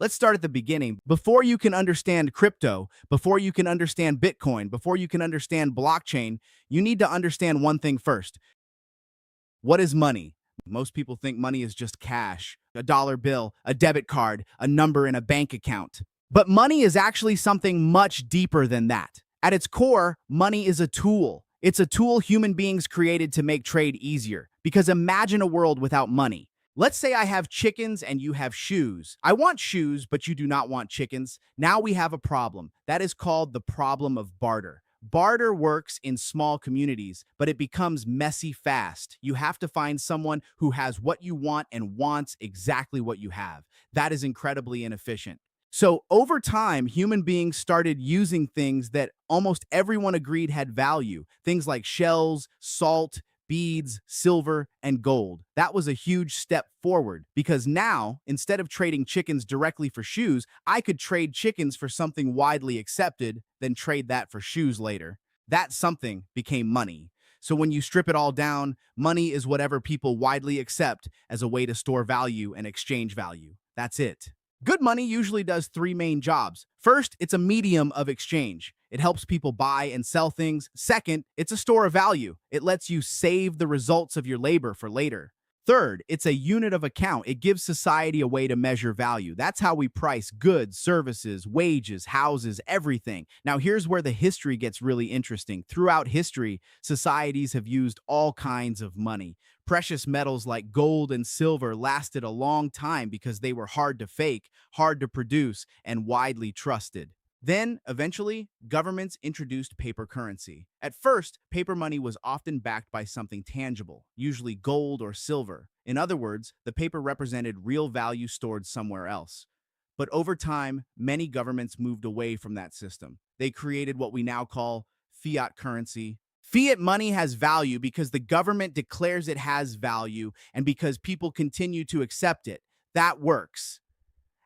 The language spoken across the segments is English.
Let's start at the beginning. Before you can understand crypto, before you can understand Bitcoin, before you can understand blockchain, you need to understand one thing first. What is money? Most people think money is just cash, a dollar bill, a debit card, a number in a bank account. But money is actually something much deeper than that. At its core, money is a tool. It's a tool human beings created to make trade easier. Because imagine a world without money. Let's say I have chickens and you have shoes. I want shoes, but you do not want chickens. Now we have a problem. That is called the problem of barter. Barter works in small communities, but it becomes messy fast. You have to find someone who has what you want and wants exactly what you have. That is incredibly inefficient. So over time, human beings started using things that almost everyone agreed had value. Things like shells, salt, beads, silver, and gold. That was a huge step forward because now, instead of trading chickens directly for shoes, I could trade chickens for something widely accepted, then trade that for shoes later. That something became money. So when you strip it all down, money is whatever people widely accept as a way to store value and exchange value. That's it. Good money usually does three main jobs. First, it's a medium of exchange. It helps people buy and sell things. Second, it's a store of value. It lets you save the results of your labor for later. Third, it's a unit of account. It gives society a way to measure value. That's how we price goods, services, wages, houses, everything. Now, here's where the history gets really interesting. Throughout history, societies have used all kinds of money. Precious metals like gold and silver lasted a long time because they were hard to fake, hard to produce, and widely trusted. Then, eventually, governments introduced paper currency. At first, paper money was often backed by something tangible, usually gold or silver. In other words, the paper represented real value stored somewhere else. But over time, many governments moved away from that system. They created what we now call fiat currency. Fiat money has value because the government declares it has value and because people continue to accept it. That works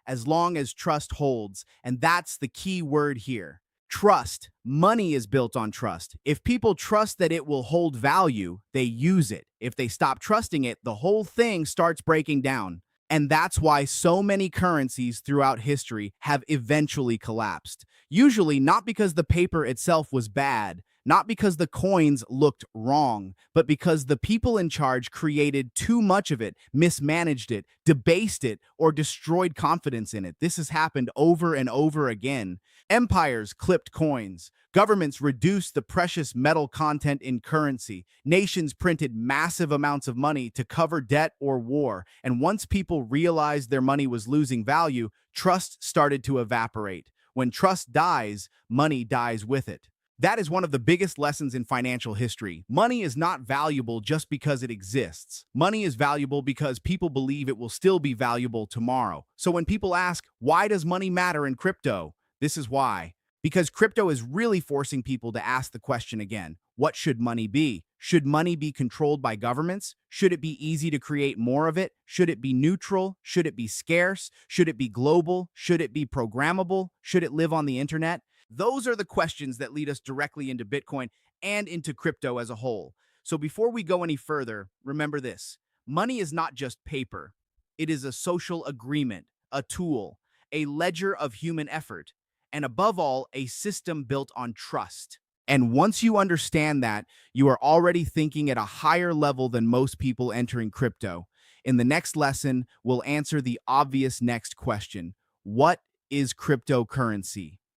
as long as trust holds. And that's the key word here. Trust. Money is built on trust. If people trust that it will hold value, they use it. If they stop trusting it, the whole thing starts breaking down. And that's why so many currencies throughout history have eventually collapsed. Usually not because the paper itself was bad, not because the coins looked wrong, but because the people in charge created too much of it, mismanaged it, debased it, or destroyed confidence in it. This has happened over and over again. Empires clipped coins. Governments reduced the precious metal content in currency. Nations printed massive amounts of money to cover debt or war. And once people realized their money was losing value, trust started to evaporate. When trust dies, money dies with it. That is one of the biggest lessons in financial history. Money is not valuable just because it exists. Money is valuable because people believe it will still be valuable tomorrow. So when people ask, why does money matter in crypto? This is why. Because crypto is really forcing people to ask the question again. What should money be? Should money be controlled by governments? Should it be easy to create more of it? Should it be neutral? Should it be scarce? Should it be global? Should it be programmable? Should it live on the internet? Those are the questions that lead us directly into Bitcoin and into crypto as a whole. So before we go any further, remember this. Money is not just paper. It is a social agreement, a tool, a ledger of human effort, and above all, a system built on trust. And once you understand that, you are already thinking at a higher level than most people entering crypto. In the next lesson, we'll answer the obvious next question. What is cryptocurrency?